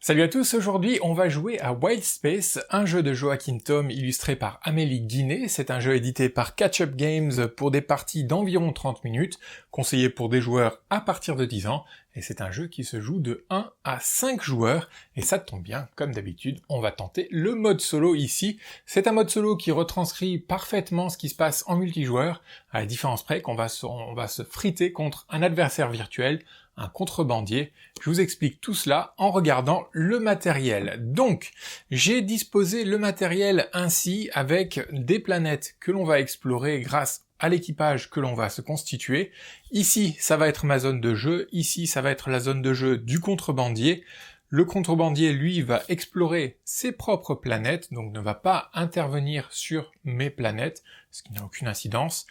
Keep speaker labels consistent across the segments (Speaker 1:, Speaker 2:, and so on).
Speaker 1: Salut à tous, aujourd'hui on va jouer à Wild Space, un jeu de Joachim Thom illustré par Amélie Guinet. C'est un jeu édité par Catch Up Games pour des parties d'environ 30 minutes, conseillé pour des joueurs à partir de 10 ans, et c'est un jeu qui se joue de 1 à 5 joueurs, et ça tombe bien, comme d'habitude, on va tenter le mode solo ici. C'est un mode solo qui retranscrit parfaitement ce qui se passe en multijoueur, à la différence près qu'on va se friter contre un adversaire virtuel, un contrebandier. Je vous explique tout cela en regardant le matériel. Donc, j'ai disposé le matériel ainsi avec des planètes que l'on va explorer grâce à l'équipage que l'on va se constituer. Ici, ça va être ma zone de jeu. Ici, ça va être la zone de jeu du contrebandier. Le contrebandier, lui, va explorer ses propres planètes, donc ne va pas intervenir sur mes planètes, ce qui n'a aucune incidence.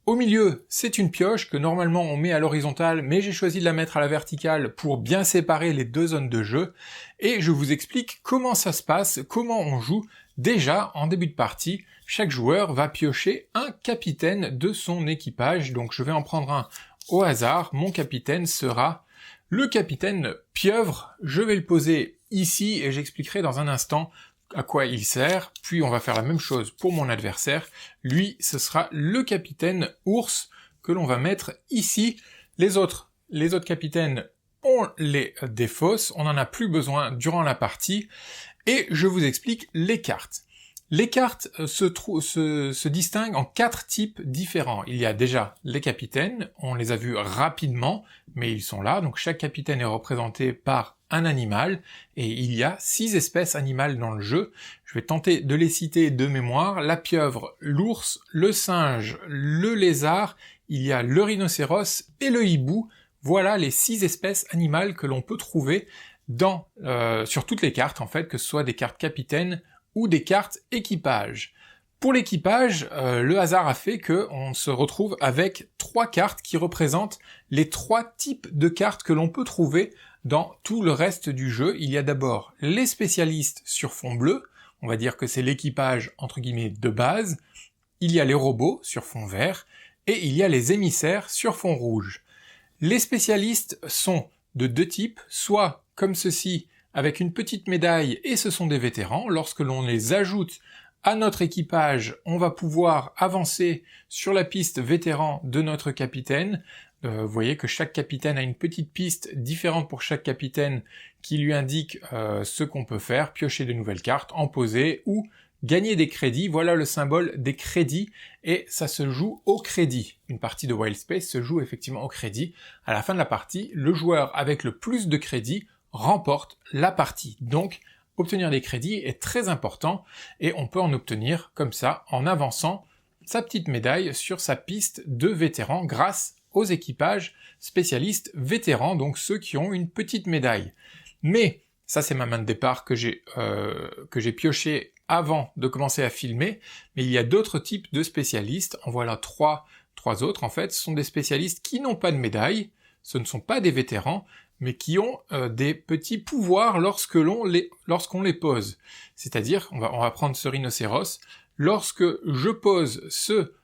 Speaker 1: Au milieu, c'est une pioche que normalement on met à l'horizontale, mais j'ai choisi de la mettre à la verticale pour bien séparer les deux zones de jeu, et je vous explique comment ça se passe, comment on joue. Déjà, en début de partie, chaque joueur va piocher un capitaine de son équipage, donc je vais en prendre un au hasard. Mon capitaine sera le capitaine Pieuvre. Je vais le poser ici, et j'expliquerai dans un instant à quoi il sert, puis on va faire la même chose pour mon adversaire. Lui, ce sera le capitaine Ours que l'on va mettre ici. Les autres capitaines, on les défausse, on n'en a plus besoin durant la partie, et je vous explique les cartes. Les cartes se distinguent en 4 types différents. Il y a déjà les capitaines, on les a vus rapidement, mais ils sont là, donc chaque capitaine est représenté par un animal, et il y a 6 espèces animales dans le jeu. Je vais tenter de les citer de mémoire: la pieuvre, l'ours, le singe, le lézard, il y a le rhinocéros et le hibou. Voilà les 6 espèces animales que l'on peut trouver sur toutes les cartes, en fait, que ce soit des cartes capitaines ou des cartes équipage. Pour l'équipage, le hasard a fait qu'on se retrouve avec 3 cartes qui représentent les 3 types de cartes que l'on peut trouver dans tout le reste du jeu. Il y a d'abord les spécialistes sur fond bleu, on va dire que c'est l'équipage entre guillemets de base. Il y a les robots sur fond vert, et il y a les émissaires sur fond rouge. Les spécialistes sont de 2 types, soit comme ceci, avec une petite médaille, et ce sont des vétérans. Lorsque l'on les ajoute à notre équipage, on va pouvoir avancer sur la piste vétéran de notre capitaine. Vous voyez que chaque capitaine a une petite piste différente pour chaque capitaine qui lui indique ce qu'on peut faire, piocher de nouvelles cartes, en poser ou gagner des crédits. Voilà le symbole des crédits, et ça se joue au crédit. Une partie de Wild Space se joue effectivement au crédit. À la fin de la partie, le joueur avec le plus de crédits remporte la partie. Donc, obtenir des crédits est très important, et on peut en obtenir comme ça en avançant sa petite médaille sur sa piste de vétéran grâce aux équipages spécialistes vétérans, donc ceux qui ont une petite médaille. Mais ça, c'est ma main de départ que j'ai pioché avant de commencer à filmer, mais il y a d'autres types de spécialistes. En voilà trois autres, en fait. Ce sont des spécialistes qui n'ont pas de médaille, ce ne sont pas des vétérans, mais qui ont des petits pouvoirs lorsqu'on les pose. C'est-à-dire, on va prendre ce rhinocéros. Lorsque je pose ce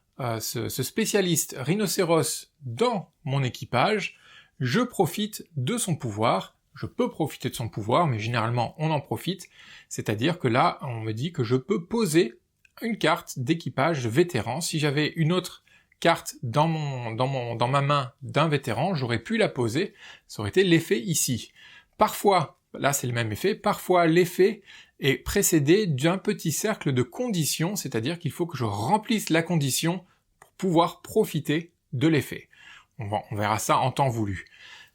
Speaker 1: spécialiste rhinocéros dans mon équipage, je profite de son pouvoir. Je peux profiter de son pouvoir, mais généralement on en profite. C'est-à-dire que là, on me dit que je peux poser une carte d'équipage vétéran. Si j'avais une autre carte dans ma main d'un vétéran, j'aurais pu la poser, ça aurait été l'effet ici. Parfois, là c'est le même effet, parfois l'effet est précédé d'un petit cercle de conditions, c'est-à-dire qu'il faut que je remplisse la condition pour pouvoir profiter de l'effet. On verra ça en temps voulu.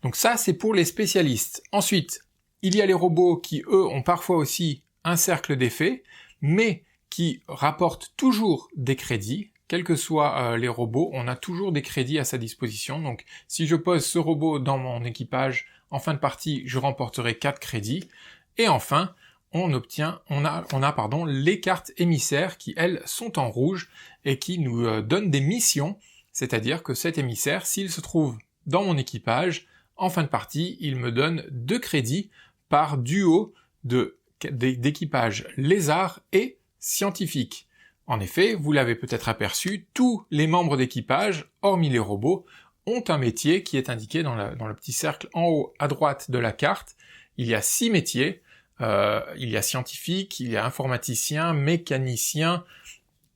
Speaker 1: Donc ça, c'est pour les spécialistes. Ensuite, il y a les robots qui, eux, ont parfois aussi un cercle d'effets, mais qui rapportent toujours des crédits. Quels que soient les robots, on a toujours des crédits à sa disposition. Donc si je pose ce robot dans mon équipage, en fin de partie, je remporterai 4 crédits. Et enfin, on a les cartes émissaires qui, elles, sont en rouge et qui nous donnent des missions. C'est-à-dire que cet émissaire, s'il se trouve dans mon équipage, en fin de partie, il me donne 2 crédits par duo d'équipage lézard et scientifique. En effet, vous l'avez peut-être aperçu, tous les membres d'équipage, hormis les robots, ont un métier qui est indiqué dans le petit cercle en haut à droite de la carte, il y a 6 métiers. Il y a scientifique, il y a informaticien, mécanicien,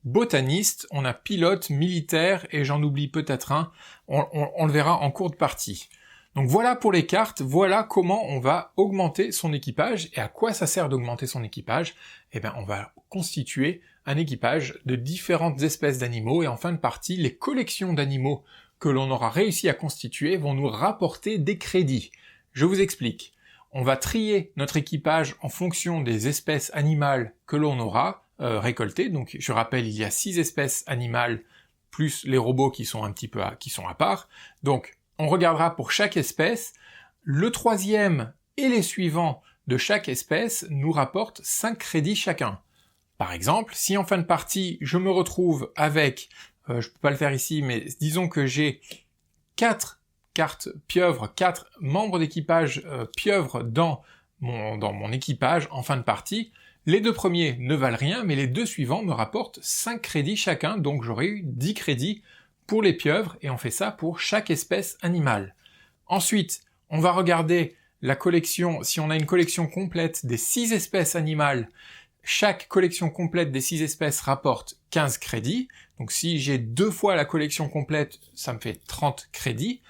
Speaker 1: botaniste, on a pilote, militaire, et j'en oublie peut-être un, on le verra en cours de partie. Donc voilà pour les cartes, voilà comment on va augmenter son équipage, et à quoi ça sert d'augmenter son équipage? Eh bien on va constituer un équipage de différentes espèces d'animaux, et en fin de partie, les collections d'animaux que l'on aura réussi à constituer vont nous rapporter des crédits. Je vous explique. On va trier notre équipage en fonction des espèces animales que l'on aura récoltées. Donc je rappelle, il y a 6 espèces animales plus les robots qui sont à part. Donc on regardera pour chaque espèce. Le troisième et les suivants de chaque espèce nous rapportent 5 crédits chacun. Par exemple, si en fin de partie je me retrouve avec, je peux pas le faire ici, mais disons que j'ai 4 cartes pieuvres, 4 membres d'équipage pieuvres dans mon équipage en fin de partie, les 2 premiers ne valent rien, mais les 2 suivants me rapportent 5 crédits chacun, donc j'aurai eu 10 crédits pour les pieuvres, et on fait ça pour chaque espèce animale. Ensuite, on va regarder la collection, si on a une collection complète des 6 espèces animales, chaque collection complète des 6 espèces rapporte 15 crédits, donc si j'ai 2 fois la collection complète, ça me fait 30 crédits.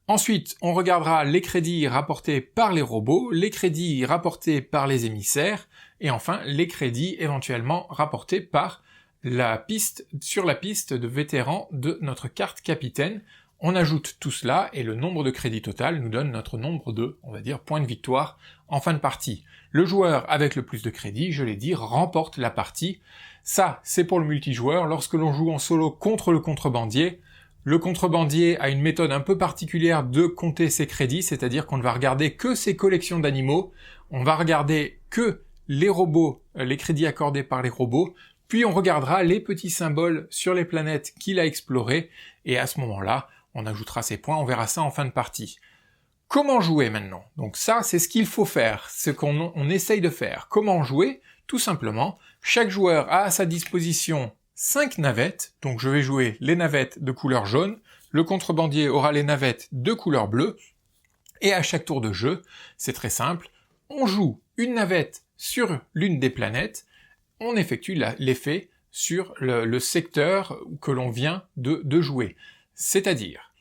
Speaker 1: Ensuite, on regardera les crédits rapportés par les robots, les crédits rapportés par les émissaires, et enfin les crédits éventuellement rapportés par sur la piste de vétérans de notre carte capitaine. On ajoute tout cela et le nombre de crédits total nous donne notre nombre de, on va dire, points de victoire en fin de partie. Le joueur avec le plus de crédits, je l'ai dit, remporte la partie. Ça, c'est pour le multijoueur. Lorsque l'on joue en solo contre le contrebandier, le contrebandier a une méthode un peu particulière de compter ses crédits, c'est-à-dire qu'on ne va regarder que ses collections d'animaux, on va regarder que les robots, les crédits accordés par les robots, puis on regardera les petits symboles sur les planètes qu'il a explorées, et à ce moment-là, on ajoutera ses points, on verra ça en fin de partie. Comment jouer maintenant? Donc ça, c'est ce qu'il faut faire, ce qu'on essaye de faire. Comment jouer? Tout simplement, chaque joueur a à sa disposition 5 navettes, donc je vais jouer les navettes de couleur jaune, le contrebandier aura les navettes de couleur bleue, et à chaque tour de jeu, c'est très simple, on joue une navette sur l'une des planètes, on effectue l'effet sur le secteur que l'on vient de jouer. C'est-à-dire,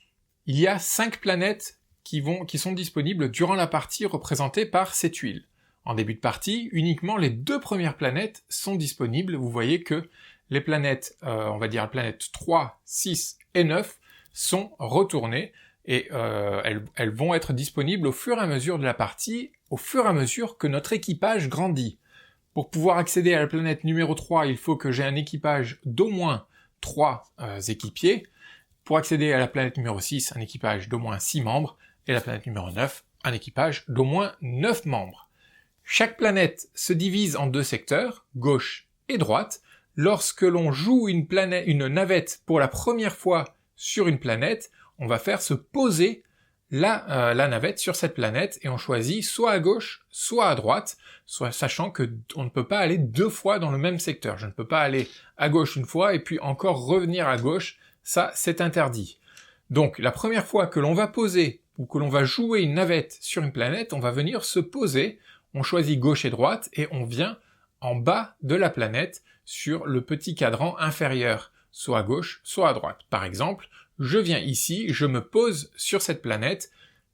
Speaker 1: il y a 5 planètes qui sont disponibles durant la partie représentées par ces tuiles. En début de partie, uniquement les 2 premières planètes sont disponibles. Vous voyez que les planètes, on va dire la planète 3, 6 et 9, sont retournées et elles vont être disponibles au fur et à mesure de la partie, au fur et à mesure que notre équipage grandit. Pour pouvoir accéder à la planète numéro 3, il faut que j'ai un équipage d'au moins 3 équipiers. Pour accéder à la planète numéro 6, un équipage d'au moins 6 membres, et la planète numéro 9, un équipage d'au moins 9 membres. Chaque planète se divise en 2 secteurs, gauche et droite. Lorsque l'on joue une navette pour la première fois sur une planète, on va faire se poser la navette sur cette planète et on choisit soit à gauche, soit à droite, sachant que on ne peut pas aller 2 fois dans le même secteur. Je ne peux pas aller à gauche une fois et puis encore revenir à gauche, ça c'est interdit. Donc la première fois que l'on va poser ou que l'on va jouer une navette sur une planète, on va venir se poser, on choisit gauche et droite et on vient en bas de la planète sur le petit cadran inférieur, soit à gauche, soit à droite. Par exemple, je viens ici, je me pose sur cette planète,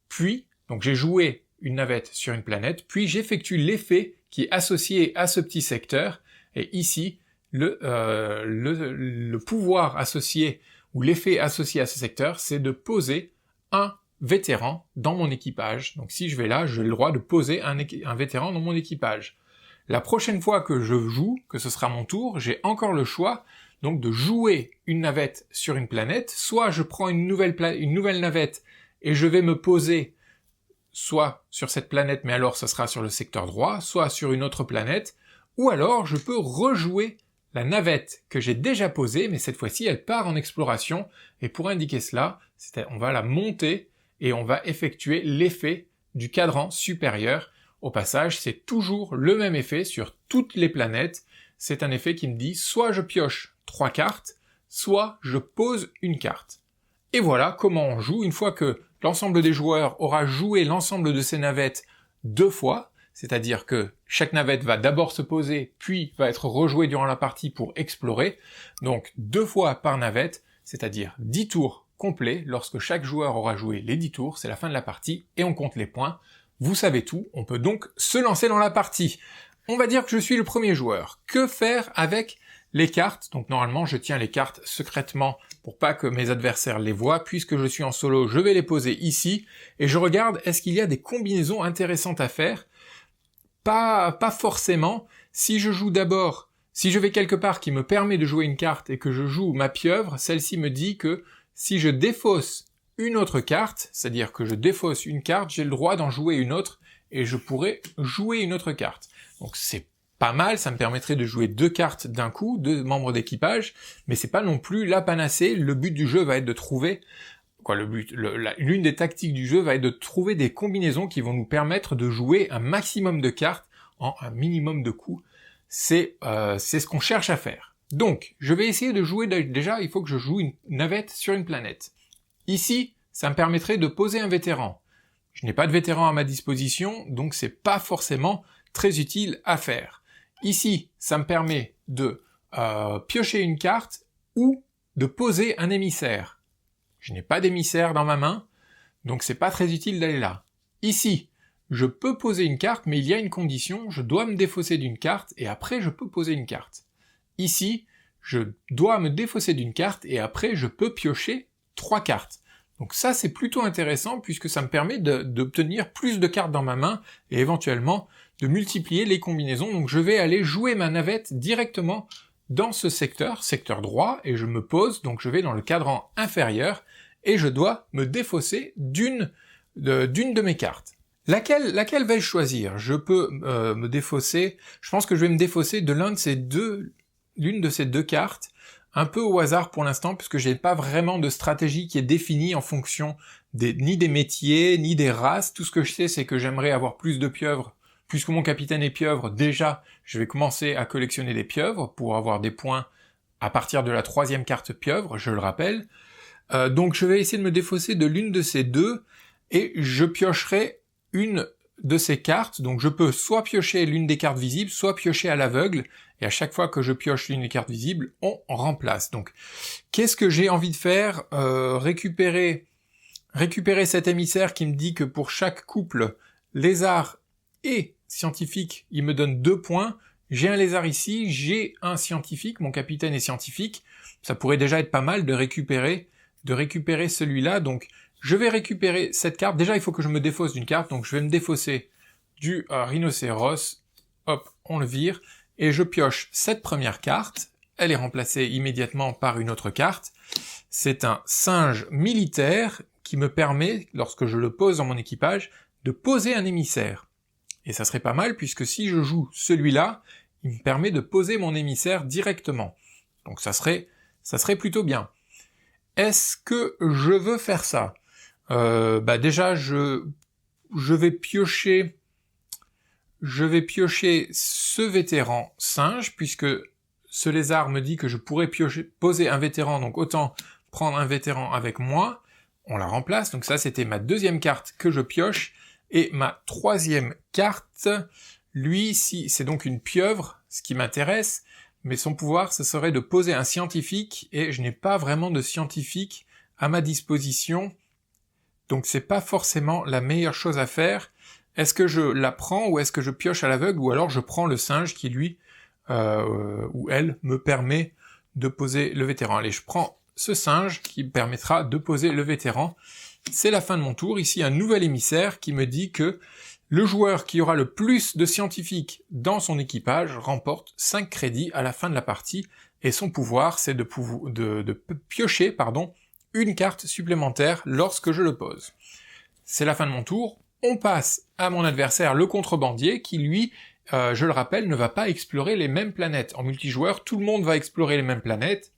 Speaker 1: puis, donc j'ai joué une navette sur une planète, puis j'effectue l'effet qui est associé à ce petit secteur, et ici, le pouvoir associé, ou l'effet associé à ce secteur, c'est de poser un vétéran dans mon équipage. Donc si je vais là, j'ai le droit de poser un vétéran dans mon équipage. La prochaine fois que je joue, que ce sera mon tour, j'ai encore le choix donc de jouer une navette sur une planète, soit je prends une nouvelle navette et je vais me poser soit sur cette planète, mais alors ce sera sur le secteur droit, soit sur une autre planète, ou alors je peux rejouer la navette que j'ai déjà posée, mais cette fois-ci elle part en exploration, et pour indiquer cela, on va la monter et on va effectuer l'effet du cadran supérieur. Au passage, c'est toujours le même effet sur toutes les planètes. C'est un effet qui me dit soit je pioche 3 cartes, soit je pose une carte. Et voilà comment on joue. Une fois que l'ensemble des joueurs aura joué l'ensemble de ces navettes 2 fois, c'est-à-dire que chaque navette va d'abord se poser, puis va être rejouée durant la partie pour explorer. Donc 2 fois par navette, c'est-à-dire 10 tours complets. Lorsque chaque joueur aura joué les 10 tours, c'est la fin de la partie et on compte les points. Vous savez tout, on peut donc se lancer dans la partie. On va dire que je suis le premier joueur. Que faire avec les cartes? Donc normalement, je tiens les cartes secrètement pour pas que mes adversaires les voient. Puisque je suis en solo, je vais les poser ici et je regarde est-ce qu'il y a des combinaisons intéressantes à faire. Pas forcément. Si je joue d'abord, si je vais quelque part qui me permet de jouer une carte et que je joue ma pieuvre, celle-ci me dit que si je défausse une autre carte, c'est-à-dire que je défausse une carte, j'ai le droit d'en jouer une autre et je pourrais jouer une autre carte. Donc c'est pas mal, ça me permettrait de jouer 2 cartes d'un coup, 2 membres d'équipage, mais c'est pas non plus la panacée. Le but du jeu va être de trouver l'une des tactiques du jeu va être de trouver des combinaisons qui vont nous permettre de jouer un maximum de cartes en un minimum de coups. C'est ce qu'on cherche à faire. Donc, je vais essayer de jouer, déjà, il faut que je joue une navette sur une planète. Ici, ça me permettrait de poser un vétéran. Je n'ai pas de vétéran à ma disposition, donc c'est pas forcément très utile à faire. Ici, ça me permet de piocher une carte ou de poser un émissaire. Je n'ai pas d'émissaire dans ma main, donc c'est pas très utile d'aller là. Ici, je peux poser une carte, mais il y a une condition, je dois me défausser d'une carte, et après je peux poser une carte. Ici, je dois me défausser d'une carte, et après je peux piocher 3 cartes. Donc ça c'est plutôt intéressant, puisque ça me permet d'obtenir plus de cartes dans ma main, et éventuellement de multiplier les combinaisons. Donc je vais aller jouer ma navette directement dans ce secteur droit, et je me pose, donc je vais dans le cadran inférieur, et je dois me défausser d'une de mes cartes. Laquelle vais-je choisir? Je peux me défausser, je pense que je vais me défausser de l'une de ces deux cartes, un peu au hasard pour l'instant, puisque j'ai pas vraiment de stratégie qui est définie en fonction ni des métiers, ni des races. Tout ce que je sais, c'est que j'aimerais avoir plus de pieuvres. Puisque mon capitaine est pieuvre, déjà, je vais commencer à collectionner des pieuvres pour avoir des points à partir de la 3e carte pieuvre, je le rappelle. Donc je vais essayer de me défausser de l'une de ces deux, et je piocherai une de ces cartes. Donc je peux soit piocher l'une des cartes visibles, soit piocher à l'aveugle, et à chaque fois que je pioche l'une des cartes visibles, on remplace. Donc qu'est-ce que j'ai envie de faire? Récupérer cet émissaire qui me dit que pour chaque couple lézard et scientifique, il me donne 2 points. J'ai un lézard ici, j'ai un scientifique, mon capitaine est scientifique. Ça pourrait déjà être pas mal de récupérer celui-là. Donc je vais récupérer cette carte. Déjà il faut que je me défausse d'une carte, donc je vais me défausser du rhinocéros. Hop, on le vire, et je pioche cette première carte. Elle est remplacée immédiatement par une autre carte. C'est un singe militaire qui me permet, lorsque je le pose dans mon équipage, de poser un émissaire. Et ça serait pas mal, puisque si je joue celui-là, il me permet de poser mon émissaire directement. Donc ça serait plutôt bien. Est-ce que je veux faire ça? Déjà, je vais piocher ce vétéran singe, puisque ce lézard me dit que je pourrais poser un vétéran, donc autant prendre un vétéran avec moi. On la remplace, donc ça c'était ma 2e carte que je pioche. Et ma 3e carte, lui, c'est donc une pieuvre, ce qui m'intéresse, mais son pouvoir, ce serait de poser un scientifique, et je n'ai pas vraiment de scientifique à ma disposition, donc c'est pas forcément la meilleure chose à faire. Est-ce que je la prends, ou est-ce que je pioche à l'aveugle, ou alors je prends le singe qui, lui, ou elle, me permet de poser le vétéran. Allez, je prends ce singe qui me permettra de poser le vétéran. C'est la fin de mon tour. Ici, un nouvel émissaire qui me dit que le joueur qui aura le plus de scientifiques dans son équipage remporte 5 crédits à la fin de la partie, et son pouvoir, c'est de piocher une carte supplémentaire lorsque je le pose. C'est la fin de mon tour. On passe à mon adversaire, le contrebandier, qui lui, je le rappelle, ne va pas explorer les mêmes planètes. En multijoueur, tout le monde va explorer les mêmes planètes.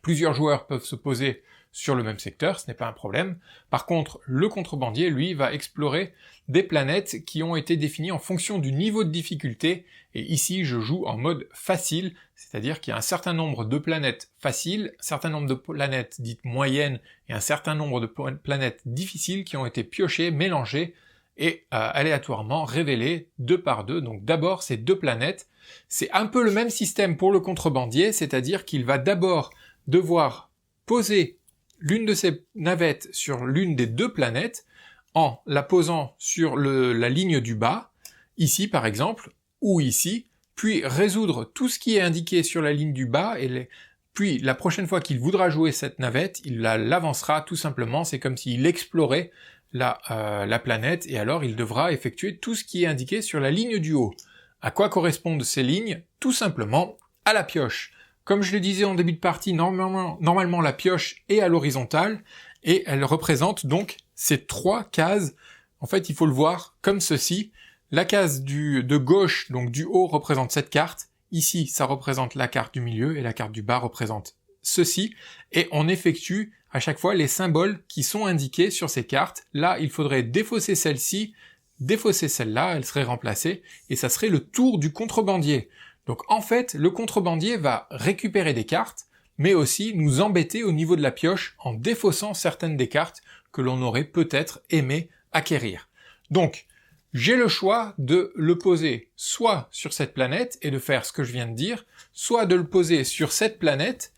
Speaker 1: Plusieurs joueurs peuvent se poser sur le même secteur, ce n'est pas un problème. Par contre, le contrebandier, lui, va explorer des planètes qui ont été définies en fonction du niveau de difficulté, et ici je joue en mode facile, c'est-à-dire qu'il y a un certain nombre de planètes faciles, un certain nombre de planètes dites moyennes, et un certain nombre de planètes difficiles qui ont été piochées, mélangées, et aléatoirement révéler 2 par 2. Donc d'abord ces 2 planètes. C'est un peu le même système pour le contrebandier, c'est-à-dire qu'il va d'abord devoir poser l'une de ces navettes sur l'une des 2 planètes en la posant sur la ligne du bas, ici par exemple, ou ici, puis résoudre tout ce qui est indiqué sur la ligne du bas, puis la prochaine fois qu'il voudra jouer cette navette, il l'avancera tout simplement, c'est comme s'il explorait la planète, et alors il devra effectuer tout ce qui est indiqué sur la ligne du haut. À quoi correspondent ces lignes? Tout simplement à la pioche. Comme je le disais en début de partie, normalement la pioche est à l'horizontale, et elle représente donc ces 3 cases. En fait, il faut le voir comme ceci. La case de gauche, donc du haut, représente cette carte. Ici, ça représente la carte du milieu, et la carte du bas représente ceci. Et on effectue à chaque fois les symboles qui sont indiqués sur ces cartes. Là, il faudrait défausser celle-ci, défausser celle-là, elle serait remplacée, et ça serait le tour du contrebandier. Donc en fait, le contrebandier va récupérer des cartes, mais aussi nous embêter au niveau de la pioche en défaussant certaines des cartes que l'on aurait peut-être aimé acquérir. Donc, j'ai le choix de le poser soit sur cette planète et de faire ce que je viens de dire, soit de le poser sur cette planète,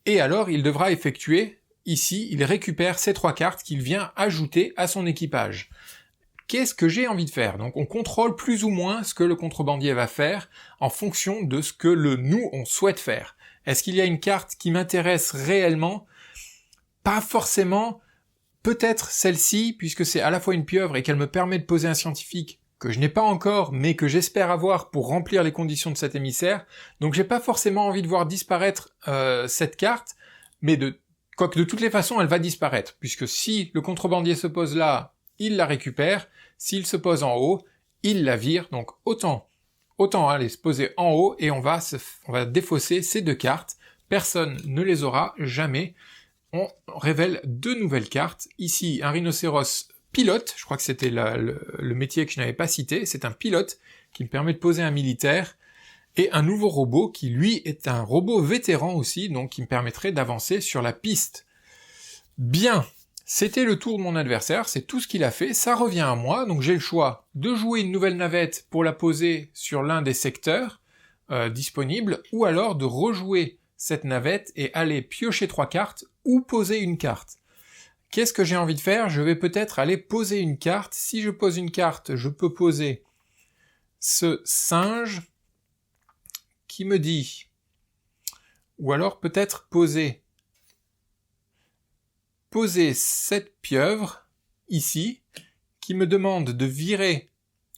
Speaker 1: et alors il devra effectuer, ici, il récupère ces 3 cartes qu'il vient ajouter à son équipage. Qu'est-ce que j'ai envie de faire? Donc on contrôle plus ou moins ce que le contrebandier va faire en fonction de ce que nous on souhaite faire. Est-ce qu'il y a une carte qui m'intéresse réellement? Pas forcément. Peut-être celle-ci, puisque c'est à la fois une pieuvre et qu'elle me permet de poser un scientifique que je n'ai pas encore, mais que j'espère avoir pour remplir les conditions de cet émissaire. Donc j'ai pas forcément envie de voir disparaître cette carte, mais quoique de toutes les façons elle va disparaître, puisque si le contrebandier se pose là, il la récupère, s'il se pose en haut, il la vire, donc autant aller se poser en haut, et on va défausser ces 2 cartes, personne ne les aura jamais. On révèle 2 nouvelles cartes. Ici, un rhinocéros pilote, je crois que c'était le métier que je n'avais pas cité, c'est un pilote qui me permet de poser un militaire, et un nouveau robot qui, lui, est un robot vétéran aussi, donc qui me permettrait d'avancer sur la piste. Bien, c'était le tour de mon adversaire, c'est tout ce qu'il a fait, ça revient à moi, donc j'ai le choix de jouer une nouvelle navette pour la poser sur l'un des secteurs disponibles, ou alors de rejouer cette navette et aller piocher 3 cartes ou poser une carte. Qu'est-ce que j'ai envie de faire? Je vais peut-être aller poser une carte. Si je pose une carte, je peux poser ce singe qui me dit, ou alors peut-être poser cette pieuvre ici qui me demande de virer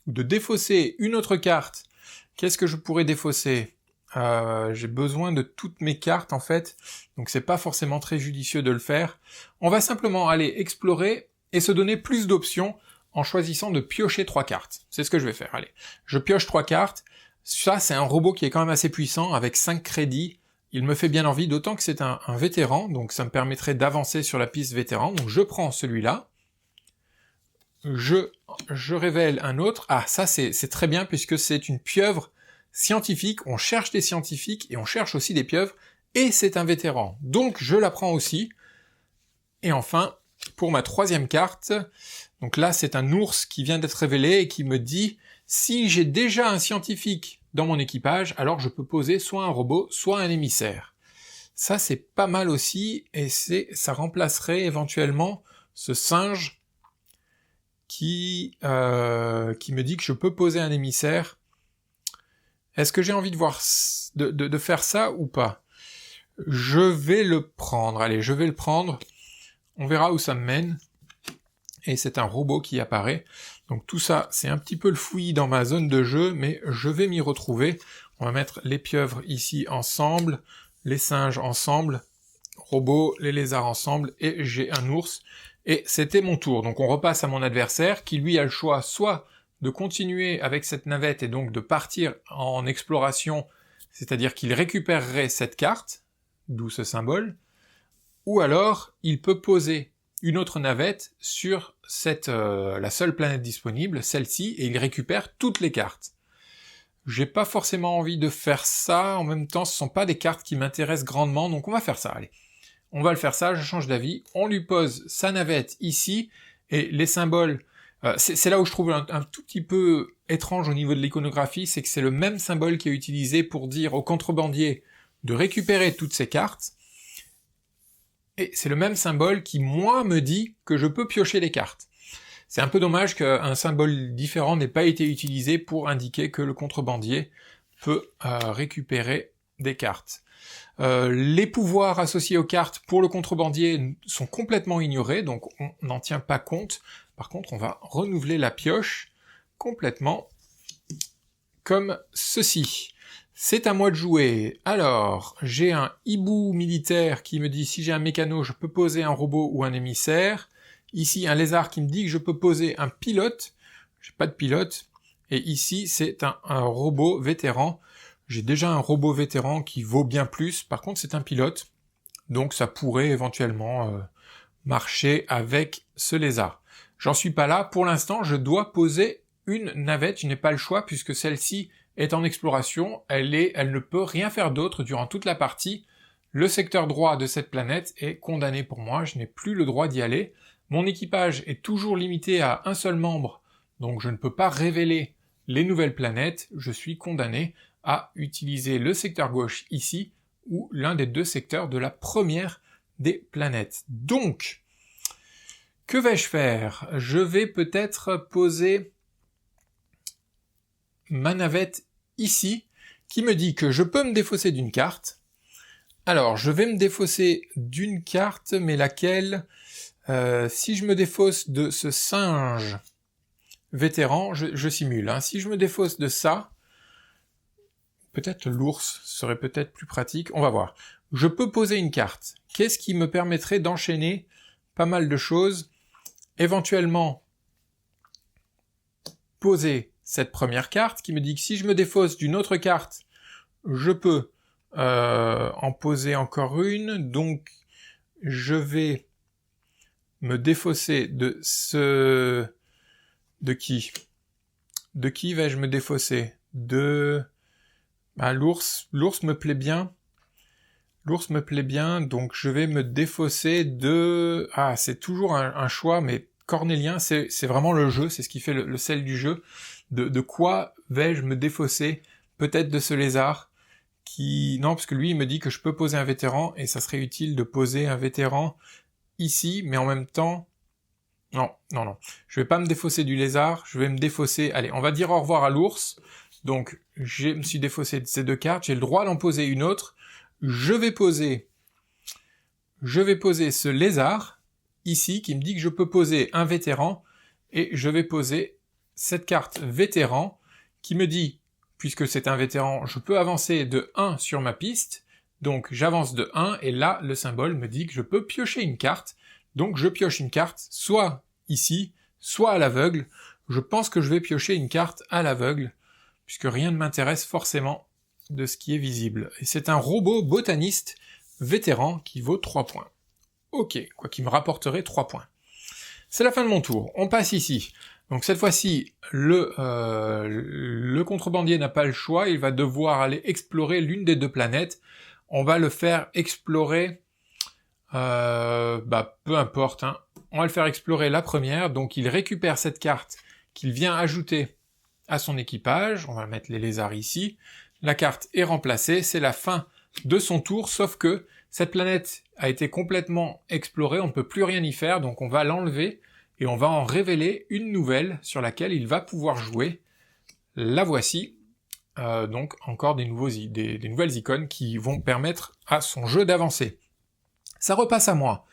Speaker 1: ou de défausser une autre carte. Qu'est-ce que je pourrais défausser? J'ai besoin de toutes mes cartes en fait, donc c'est pas forcément très judicieux de le faire. On va simplement aller explorer et se donner plus d'options en choisissant de piocher 3 cartes. C'est ce que je vais faire, allez. Je pioche 3 cartes, ça c'est un robot qui est quand même assez puissant, avec 5 crédits, il me fait bien envie, d'autant que c'est un vétéran, donc ça me permettrait d'avancer sur la piste vétéran, donc je prends celui-là, je révèle un autre, ça c'est très bien puisque c'est une pieuvre scientifique, on cherche des scientifiques et on cherche aussi des pieuvres, et c'est un vétéran. Donc je la prends aussi. Et enfin, pour ma 3e carte, donc là c'est un ours qui vient d'être révélé et qui me dit, si j'ai déjà un scientifique dans mon équipage, alors je peux poser soit un robot, soit un émissaire. Ça c'est pas mal aussi, et ça remplacerait éventuellement ce singe qui me dit que je peux poser un émissaire. Est-ce que j'ai envie de voir de faire ça ou pas? Je vais le prendre. Allez, je vais le prendre. On verra où ça me mène. Et c'est un robot qui apparaît. Donc tout ça, c'est un petit peu le fouillis dans ma zone de jeu, mais je vais m'y retrouver. On va mettre les pieuvres ici ensemble, les singes ensemble, robots, les lézards ensemble, et j'ai un ours. Et c'était mon tour. Donc on repasse à mon adversaire, qui lui a le choix soit de continuer avec cette navette et donc de partir en exploration, c'est-à-dire qu'il récupérerait cette carte, d'où ce symbole, ou alors il peut poser une autre navette sur la seule planète disponible, celle-ci, et il récupère toutes les cartes. J'ai pas forcément envie de faire ça, en même temps ce sont pas des cartes qui m'intéressent grandement, donc on va faire ça, allez. On va le faire ça, je change d'avis, on lui pose sa navette ici, et les symboles C'est là où je trouve un tout petit peu étrange au niveau de l'iconographie, c'est que c'est le même symbole qui est utilisé pour dire au contrebandier de récupérer toutes ses cartes, et c'est le même symbole qui, moi, me dit que je peux piocher les cartes. C'est un peu dommage qu'un symbole différent n'ait pas été utilisé pour indiquer que le contrebandier peut récupérer des cartes. Les pouvoirs associés aux cartes pour le contrebandier sont complètement ignorés, donc on n'en tient pas compte. Par contre, on va renouveler la pioche complètement comme ceci. C'est à moi de jouer. Alors, j'ai un hibou militaire qui me dit si j'ai un mécano, je peux poser un robot ou un émissaire. Ici, un lézard qui me dit que je peux poser un pilote. J'ai pas de pilote. Et ici, c'est un robot vétéran. J'ai déjà un robot vétéran qui vaut bien plus. Par contre, c'est un pilote. Donc, ça pourrait éventuellement marcher avec ce lézard. J'en suis pas là. Pour l'instant, je dois poser une navette. Je n'ai pas le choix puisque celle-ci est en exploration. Elle ne peut rien faire d'autre durant toute la partie. Le secteur droit de cette planète est condamné pour moi. Je n'ai plus le droit d'y aller. Mon équipage est toujours limité à un seul membre, donc je ne peux pas révéler les nouvelles planètes. Je suis condamné à utiliser le secteur gauche ici, ou l'un des deux secteurs de la première des planètes. Donc, que vais-je faire? Je vais peut-être poser ma navette ici, qui me dit que je peux me défausser d'une carte. Alors, je vais me défausser d'une carte, mais laquelle? Si je me défausse de ce singe vétéran, je simule, hein. Si je me défausse de ça, peut-être l'ours serait peut-être plus pratique, on va voir. Je peux poser une carte. Qu'est-ce qui me permettrait d'enchaîner pas mal de choses? Éventuellement, poser cette première carte qui me dit que si je me défausse d'une autre carte, je peux en poser encore une, donc je vais me défausser de ce... De qui? De qui vais-je me défausser? De... l'ours. L'ours me plaît bien. L'ours me plaît bien, donc je vais me défausser de... Ah, c'est toujours un choix, mais cornélien, c'est vraiment le jeu, c'est ce qui fait le sel du jeu. De quoi vais-je me défausser? Peut-être de ce lézard, qui... Non, parce que lui, il me dit que je peux poser un vétéran, et ça serait utile de poser un vétéran ici, mais en même temps... Non. Je vais pas me défausser du lézard, je vais me défausser... Allez, on va dire au revoir à l'ours. Donc, je me suis défaussé de ces deux cartes, j'ai le droit d'en poser une autre. Je vais poser ce lézard, ici, qui me dit que je peux poser un vétéran, et je vais poser cette carte vétéran, qui me dit, puisque c'est un vétéran, je peux avancer de 1 sur ma piste, donc j'avance de 1, et là, le symbole me dit que je peux piocher une carte, donc je pioche une carte, soit ici, soit à l'aveugle. Je pense que je vais piocher une carte à l'aveugle, puisque rien ne m'intéresse forcément de ce qui est visible. Et c'est un robot botaniste vétéran qui vaut 3 points. Ok, quoi qui me rapporterait 3 points. C'est la fin de mon tour. On passe ici. Donc cette fois-ci, le contrebandier n'a pas le choix, il va devoir aller explorer l'une des deux planètes. On va le faire explorer... peu importe, hein. On va le faire explorer la première, donc il récupère cette carte qu'il vient ajouter à son équipage. On va mettre les lézards ici. La carte est remplacée, c'est la fin de son tour, sauf que cette planète a été complètement explorée, on ne peut plus rien y faire, donc on va l'enlever, et on va en révéler une nouvelle sur laquelle il va pouvoir jouer. La voici. Donc encore des nouvelles icônes qui vont permettre à son jeu d'avancer. Ça repasse à moi.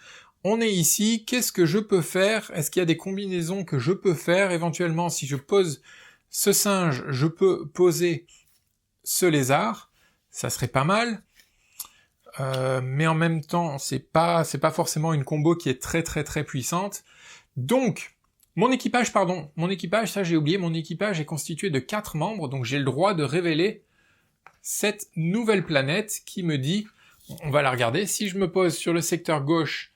Speaker 1: On est ici, qu'est-ce que je peux faire? Est-ce qu'il y a des combinaisons que je peux faire? Éventuellement, si je pose ce singe, je peux poser ce lézard, ça serait pas mal. Mais en même temps, c'est pas forcément une combo qui est très puissante. Donc, mon équipage, ça j'ai oublié, mon équipage est constitué de 4 membres, donc j'ai le droit de révéler cette nouvelle planète qui me dit, on va la regarder, si je me pose sur le secteur gauche,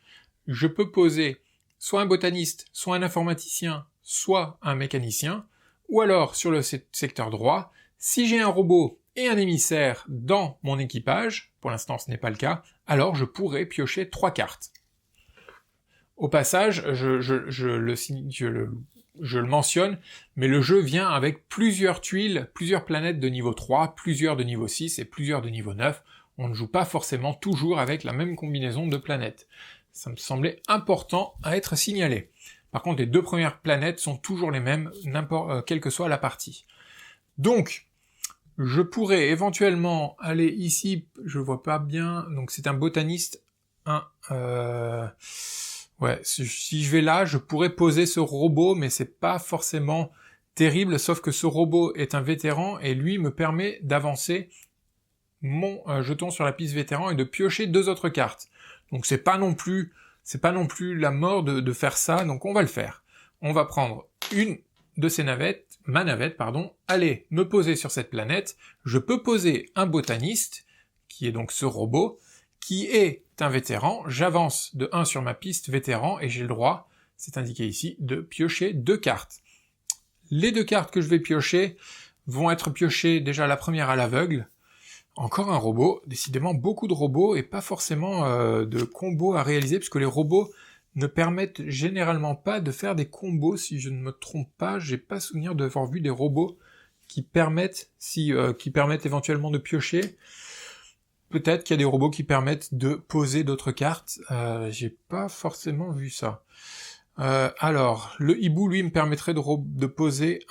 Speaker 1: je peux poser soit un botaniste, soit un informaticien, soit un mécanicien, ou alors sur le secteur droit, si j'ai un robot et un émissaire dans mon équipage, pour l'instant ce n'est pas le cas, alors je pourrais piocher 3 cartes. Au passage, je le je le mentionne, mais le jeu vient avec plusieurs tuiles, plusieurs planètes de niveau 3, plusieurs de niveau 6 et plusieurs de niveau 9. On ne joue pas forcément toujours avec la même combinaison de planètes. Ça me semblait important à être signalé. Par contre, les 2 premières planètes sont toujours les mêmes, quelle que soit la partie. Donc, je pourrais éventuellement aller ici, je vois pas bien, donc c'est un botaniste, ouais, si je vais là, je pourrais poser ce robot, mais c'est pas forcément terrible, sauf que ce robot est un vétéran, et lui me permet d'avancer mon jeton sur la piste vétéran et de piocher 2 autres cartes. Donc c'est pas non plus la mort de faire ça, donc on va le faire. On va prendre une de ces navettes, ma navette, aller me poser sur cette planète. Je peux poser un botaniste, qui est donc ce robot, qui est un vétéran. J'avance de 1 sur ma piste vétéran et j'ai le droit, c'est indiqué ici, de piocher 2 cartes. Les 2 cartes que je vais piocher vont être piochées déjà la première à l'aveugle. Encore un robot, décidément beaucoup de robots et pas forcément de combos à réaliser, puisque les robots ne permettent généralement pas de faire des combos, si je ne me trompe pas. J'ai pas souvenir d'avoir vu des robots qui permettent éventuellement de piocher. Peut-être qu'il y a des robots qui permettent de poser d'autres cartes. J'ai pas forcément vu ça. Alors, le hibou, lui, me permettrait de poser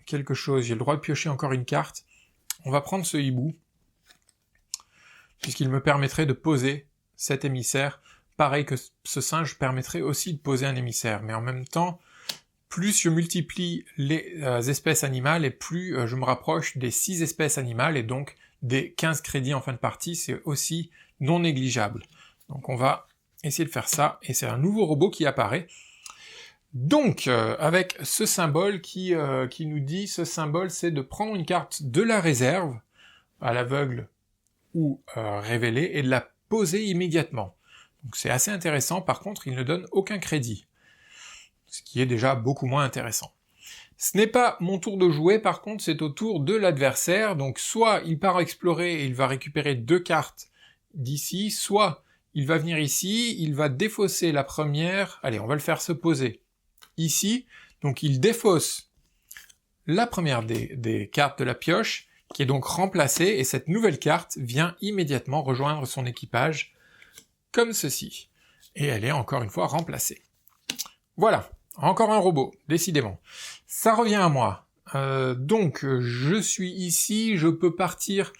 Speaker 1: quelque chose. J'ai le droit de piocher encore une carte. On va prendre ce hibou, puisqu'il me permettrait de poser cet émissaire. Pareil que ce singe permettrait aussi de poser un émissaire. Mais en même temps, plus je multiplie les espèces animales, et plus je me rapproche des 6 espèces animales, et donc des 15 crédits en fin de partie, c'est aussi non négligeable. Donc on va essayer de faire ça, et c'est un nouveau robot qui apparaît. Donc, avec ce symbole qui nous dit, ce symbole, c'est de prendre une carte de la réserve, à l'aveugle ou révélée, et de la poser immédiatement. Donc c'est assez intéressant, par contre, il ne donne aucun crédit, ce qui est déjà beaucoup moins intéressant. Ce n'est pas mon tour de jouer, par contre, c'est au tour de l'adversaire, donc soit il part explorer et il va récupérer 2 cartes d'ici, soit il va venir ici, il va défausser la première, allez, on va le faire se poser ici, donc il défausse la première des cartes de la pioche, qui est donc remplacée, et cette nouvelle carte vient immédiatement rejoindre son équipage, comme ceci. Et elle est encore une fois remplacée. Voilà, encore un robot, décidément. Ça revient à moi. Donc, je suis ici, je peux partir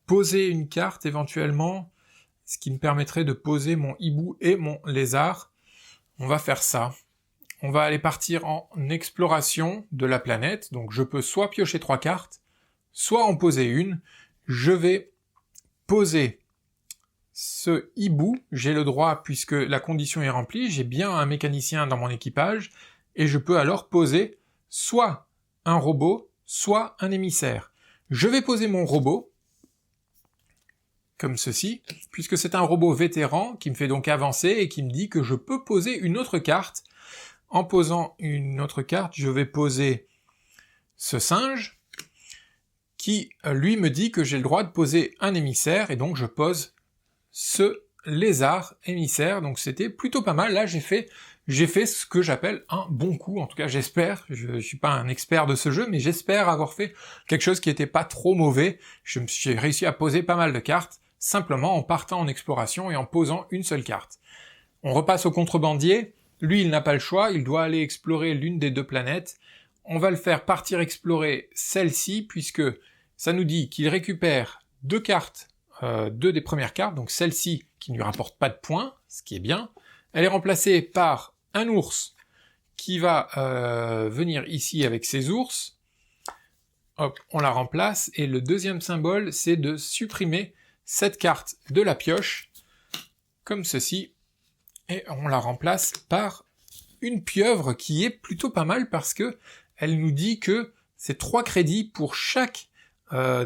Speaker 1: poser une carte éventuellement, ce qui me permettrait de poser mon hibou et mon lézard. On va faire ça. On va aller partir en exploration de la planète, donc je peux soit piocher 3 cartes, soit en poser une. Je vais poser ce hibou, j'ai le droit, puisque la condition est remplie, j'ai bien un mécanicien dans mon équipage, et je peux alors poser soit un robot, soit un émissaire. Je vais poser mon robot, comme ceci, puisque c'est un robot vétéran qui me fait donc avancer et qui me dit que je peux poser une autre carte. En posant une autre carte, je vais poser ce singe, qui lui me dit que j'ai le droit de poser un émissaire, et donc je pose ce lézard émissaire, donc c'était plutôt pas mal. Là j'ai fait ce que j'appelle un bon coup, en tout cas j'espère, je suis pas un expert de ce jeu, mais j'espère avoir fait quelque chose qui était pas trop mauvais. J'ai réussi à poser pas mal de cartes, simplement en partant en exploration et en posant une seule carte. On repasse au contrebandier, lui il n'a pas le choix, il doit aller explorer l'une des 2 planètes. On va le faire partir explorer celle-ci, puisque ça nous dit qu'il récupère 2 cartes, 2 des premières cartes, donc celle-ci qui ne lui rapporte pas de points, ce qui est bien. Elle est remplacée par un ours qui va venir ici avec ses ours. Hop, on la remplace, et le deuxième symbole, c'est de supprimer cette carte de la pioche, comme ceci, et on la remplace par une pieuvre qui est plutôt pas mal, parce que elle nous dit que c'est 3 crédits pour chaque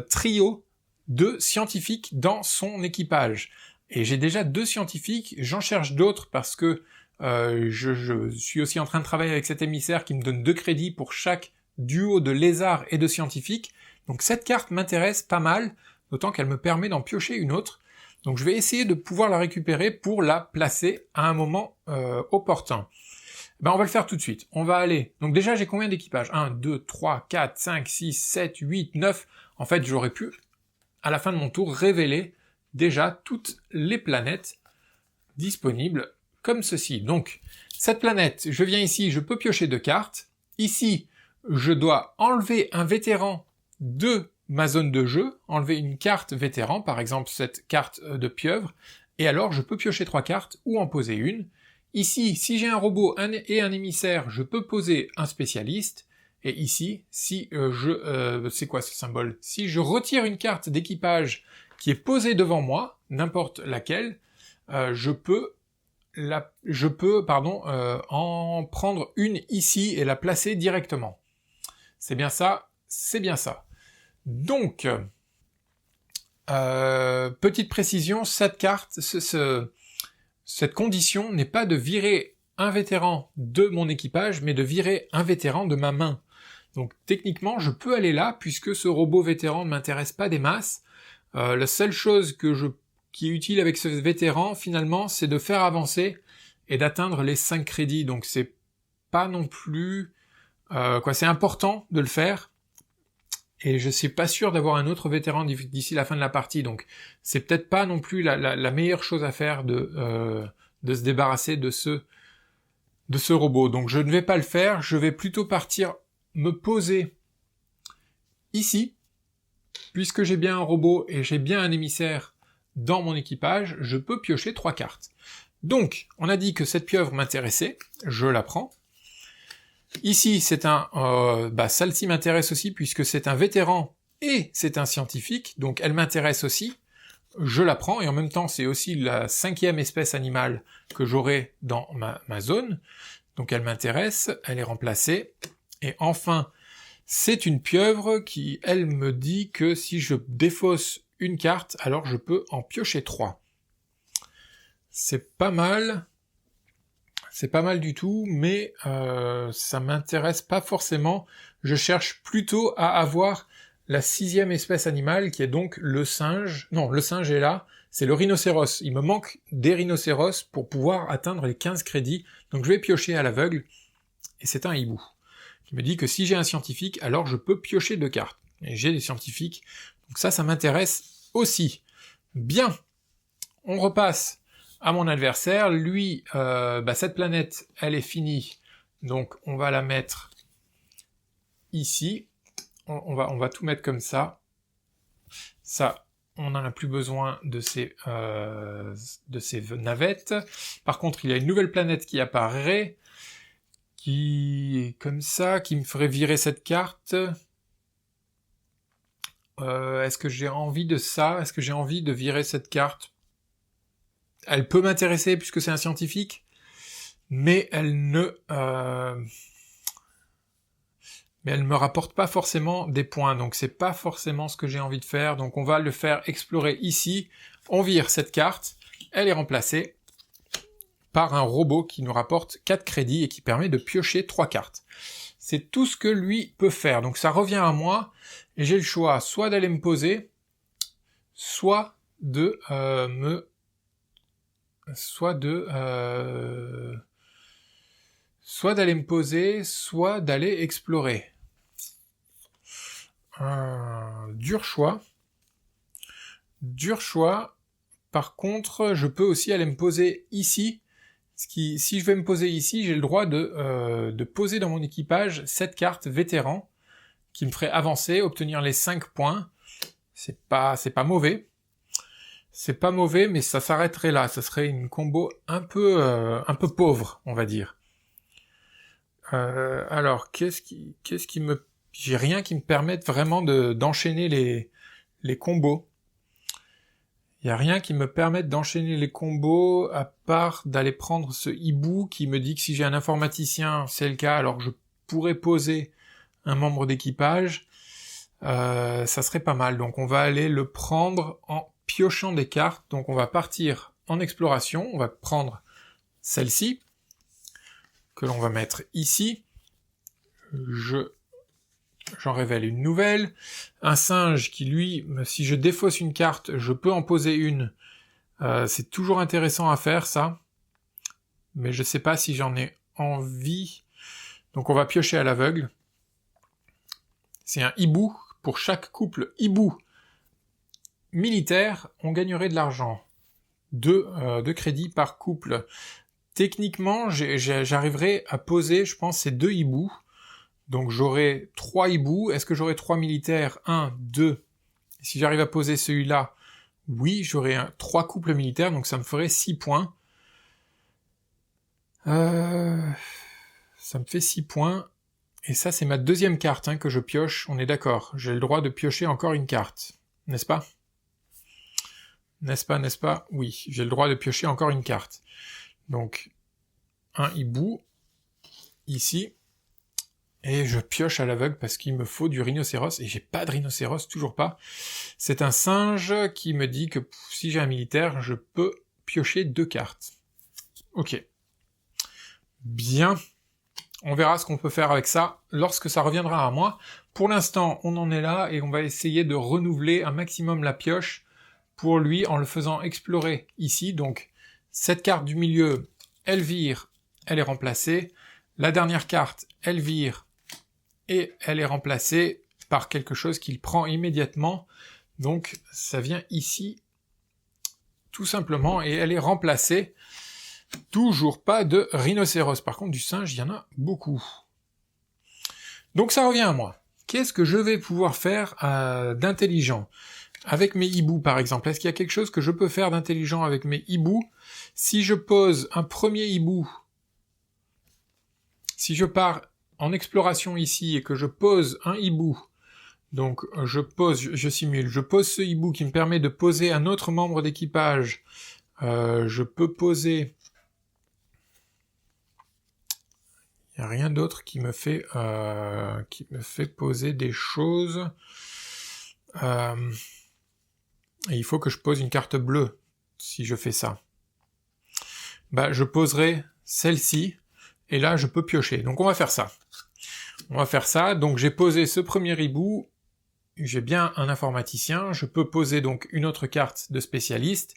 Speaker 1: trio de scientifiques dans son équipage. Et j'ai déjà 2 scientifiques, j'en cherche d'autres parce que je suis aussi en train de travailler avec cet émissaire qui me donne 2 crédits pour chaque duo de lézards et de scientifiques. Donc cette carte m'intéresse pas mal, d'autant qu'elle me permet d'en piocher une autre. Donc je vais essayer de pouvoir la récupérer pour la placer à un moment opportun. Ben on va le faire tout de suite. On va aller... Donc déjà, j'ai combien d'équipages? 1, 2, 3, 4, 5, 6, 7, 8, 9... En fait, j'aurais pu, à la fin de mon tour, révéler déjà toutes les planètes disponibles comme ceci. Donc, cette planète, je viens ici, je peux piocher 2 cartes. Ici, je dois enlever un vétéran de ma zone de jeu, enlever une carte vétéran, par exemple cette carte de pieuvre, et alors je peux piocher 3 cartes ou en poser une. Ici, si j'ai un robot et un émissaire, je peux poser un spécialiste. Et ici, si c'est quoi ce symbole? Si je retire une carte d'équipage qui est posée devant moi, n'importe laquelle, je peux en prendre une ici et la placer directement. C'est bien ça, c'est bien ça. Donc, petite précision, cette carte, cette condition n'est pas de virer un vétéran de mon équipage, mais de virer un vétéran de ma main. Donc techniquement, je peux aller là, puisque ce robot vétéran ne m'intéresse pas des masses. La seule chose qui est utile avec ce vétéran, finalement, c'est de faire avancer et d'atteindre les 5 crédits. Donc c'est pas non plus... c'est important de le faire. Et je suis pas sûr d'avoir un autre vétéran d'ici la fin de la partie. Donc c'est peut-être pas non plus la meilleure chose à faire de se débarrasser de ce robot. Donc je ne vais pas le faire, je vais plutôt partir me poser ici, puisque j'ai bien un robot et j'ai bien un émissaire dans mon équipage, je peux piocher 3 cartes. Donc, on a dit que cette pieuvre m'intéressait, je la prends. Ici, c'est celle-ci m'intéresse aussi, puisque c'est un vétéran et c'est un scientifique, donc elle m'intéresse aussi, je la prends, et en même temps, c'est aussi la 5e espèce animale que j'aurai dans ma zone, donc elle m'intéresse, elle est remplacée. Et enfin, c'est une pieuvre qui, elle, me dit que si je défausse une carte, alors je peux en piocher 3. C'est pas mal du tout, mais ça m'intéresse pas forcément. Je cherche plutôt à avoir la 6e espèce animale, qui est donc le singe. Non, le singe est là, c'est le rhinocéros. Il me manque des rhinocéros pour pouvoir atteindre les 15 crédits, donc je vais piocher à l'aveugle, et c'est un hibou. Qui me dit que si j'ai un scientifique, alors je peux piocher 2 cartes. Et j'ai des scientifiques, donc ça m'intéresse aussi. Bien, on repasse à mon adversaire. Lui, cette planète, elle est finie, donc on va la mettre ici. On va tout mettre comme ça. Ça, on n'en a plus besoin de ces navettes. Par contre, il y a une nouvelle planète qui apparaît, qui est comme ça, qui me ferait virer cette carte. Est-ce que j'ai envie de ça? Est-ce que j'ai envie de virer cette carte? Elle peut m'intéresser puisque c'est un scientifique, mais elle me rapporte pas forcément des points, donc c'est pas forcément ce que j'ai envie de faire, donc on va le faire explorer ici. On vire cette carte, elle est remplacée par un robot qui nous rapporte 4 crédits et qui permet de piocher 3 cartes. C'est tout ce que lui peut faire. Donc ça revient à moi, et j'ai le choix soit d'aller me poser, soit d'aller me poser, soit d'aller explorer. Dur choix. Par contre, je peux aussi aller me poser ici. Si je vais me poser ici, j'ai le droit de poser dans mon équipage cette carte vétéran qui me ferait avancer, obtenir les 5 points. C'est pas mauvais. C'est pas mauvais, mais ça s'arrêterait là. Ça serait une combo un peu pauvre, on va dire. Alors, j'ai rien qui me permette vraiment d'enchaîner les combos. Il y a rien qui me permette d'enchaîner les combos, à part d'aller prendre ce hibou qui me dit que si j'ai un informaticien, c'est le cas, alors je pourrais poser un membre d'équipage. Ça serait pas mal. Donc on va aller le prendre en piochant des cartes. Donc on va partir en exploration. On va prendre celle-ci, que l'on va mettre ici. J'en révèle une nouvelle. Un singe qui, lui, si je défausse une carte, je peux en poser une. C'est toujours intéressant à faire, ça. Mais je sais pas si j'en ai envie... Donc on va piocher à l'aveugle. C'est un hibou. Pour chaque couple hibou militaire, on gagnerait de l'argent. 2 de crédit par couple. Techniquement, j'arriverai à poser, je pense, ces 2 hiboux. Donc j'aurai 3 hiboux. Est-ce que j'aurai 3 militaires? 1, 2. Si j'arrive à poser celui-là, oui, j'aurai 3 couples militaires, donc ça me ferait 6 points. Ça me fait 6 points. Et ça, c'est ma deuxième carte que je pioche, on est d'accord. J'ai le droit de piocher encore une carte, n'est-ce pas? N'est-ce pas? Oui, j'ai le droit de piocher encore une carte. Donc, un hibou, ici, et je pioche à l'aveugle parce qu'il me faut du rhinocéros, et j'ai pas de rhinocéros, toujours pas. C'est un singe qui me dit que si j'ai un militaire, je peux piocher 2 cartes. Ok. Bien. On verra ce qu'on peut faire avec ça lorsque ça reviendra à moi. Pour l'instant, on en est là, et on va essayer de renouveler un maximum la pioche pour lui en le faisant explorer ici. Donc, cette carte du milieu, elle vire, elle est remplacée. La dernière carte, elle vire, et elle est remplacée par quelque chose qu'il prend immédiatement. Donc, ça vient ici, tout simplement, et elle est remplacée. Toujours pas de rhinocéros. Par contre, du singe, il y en a beaucoup. Donc, ça revient à moi. Qu'est-ce que je vais pouvoir faire d'intelligent avec mes hiboux, par exemple? Est-ce qu'il y a quelque chose que je peux faire d'intelligent avec mes hiboux? Si je pose un premier hibou, si je pars en exploration ici et que je pose un hibou, donc je simule, je pose ce hibou qui me permet de poser un autre membre d'équipage, je peux poser... Il n'y a rien d'autre qui me fait poser des choses... Et il faut que je pose une carte bleue, si je fais ça. Bah, je poserai celle-ci, et là, je peux piocher. Donc, on va faire ça. Donc, j'ai posé ce premier hibou, j'ai bien un informaticien, je peux poser donc une autre carte de spécialiste.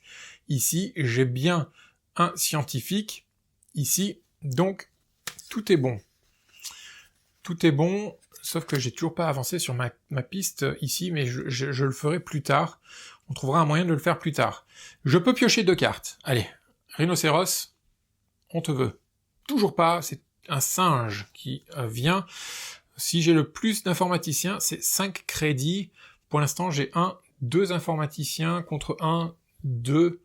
Speaker 1: Ici, j'ai bien un scientifique. Ici, donc, tout est bon. Tout est bon, sauf que j'ai toujours pas avancé sur ma piste ici, mais je le ferai plus tard. On trouvera un moyen de le faire plus tard. Je peux piocher 2 cartes. Allez, rhinocéros, on te veut. Toujours pas, c'est un singe qui vient. Si j'ai le plus d'informaticiens, c'est 5 crédits. Pour l'instant, j'ai 2 informaticiens contre 1, 2...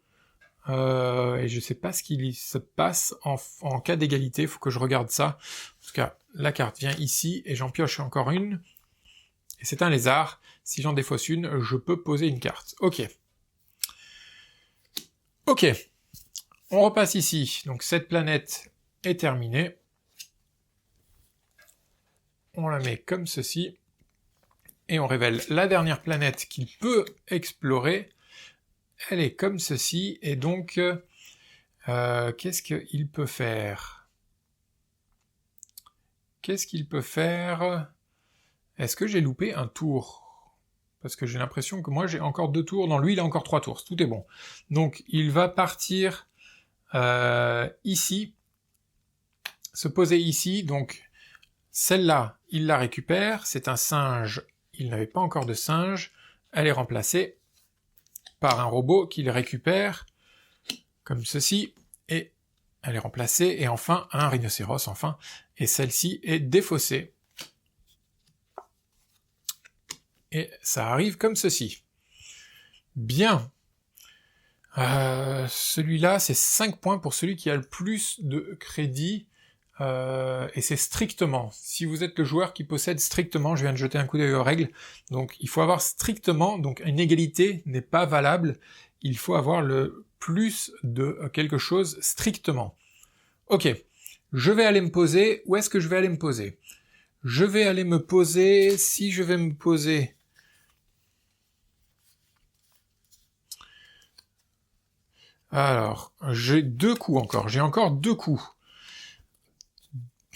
Speaker 1: et je sais pas ce qu'il se passe en cas d'égalité, il faut que je regarde ça. En tout cas, la carte vient ici, et j'en pioche encore une. Et c'est un lézard. Si j'en défausse une, je peux poser une carte. Ok. Ok. On repasse ici. Donc cette planète est terminée. On la met comme ceci. Et on révèle la dernière planète qu'il peut explorer. Elle est comme ceci. Et donc, qu'est-ce qu'il peut faire? Qu'est-ce qu'il peut faire? Est-ce que j'ai loupé un tour? Parce que j'ai l'impression que moi j'ai encore 2 tours, non, lui il a encore 3 tours, tout est bon. Donc il va partir ici, se poser ici, donc celle-là, il la récupère, c'est un singe, il n'avait pas encore de singe, elle est remplacée par un robot qui le récupère, comme ceci, et elle est remplacée, et enfin un rhinocéros, enfin, et celle-ci est défaussée. Et ça arrive comme ceci. Bien. Celui-là, c'est 5 points pour celui qui a le plus de crédit. Et c'est strictement. Si vous êtes le joueur qui possède strictement, je viens de jeter un coup d'œil aux règles, donc il faut avoir strictement, donc une égalité n'est pas valable, il faut avoir le plus de quelque chose strictement. Ok. Je vais aller me poser. Où est-ce que je vais aller me poser? Je vais aller me poser... Si je vais me poser... Alors, j'ai 2 coups encore. J'ai encore 2 coups.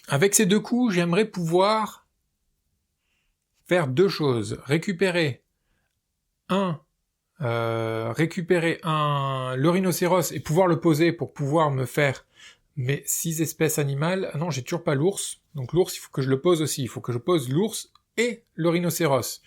Speaker 1: Avec ces 2 coups, j'aimerais pouvoir faire 2 choses. Récupérer le rhinocéros et pouvoir le poser pour pouvoir me faire mes 6 espèces animales. Ah non, j'ai toujours pas l'ours. Donc l'ours, il faut que je le pose aussi. Il faut que je pose l'ours et le rhinocéros.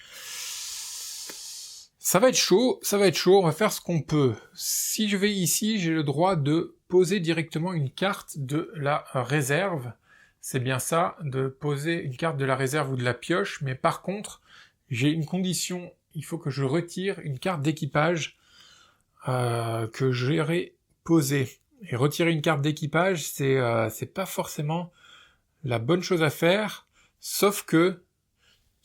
Speaker 1: Ça va être chaud, on va faire ce qu'on peut. Si je vais ici, j'ai le droit de poser directement une carte de la réserve. C'est bien ça, de poser une carte de la réserve ou de la pioche, mais par contre, j'ai une condition, il faut que je retire une carte d'équipage que j'aurais posée. Et retirer une carte d'équipage, c'est pas forcément la bonne chose à faire, sauf que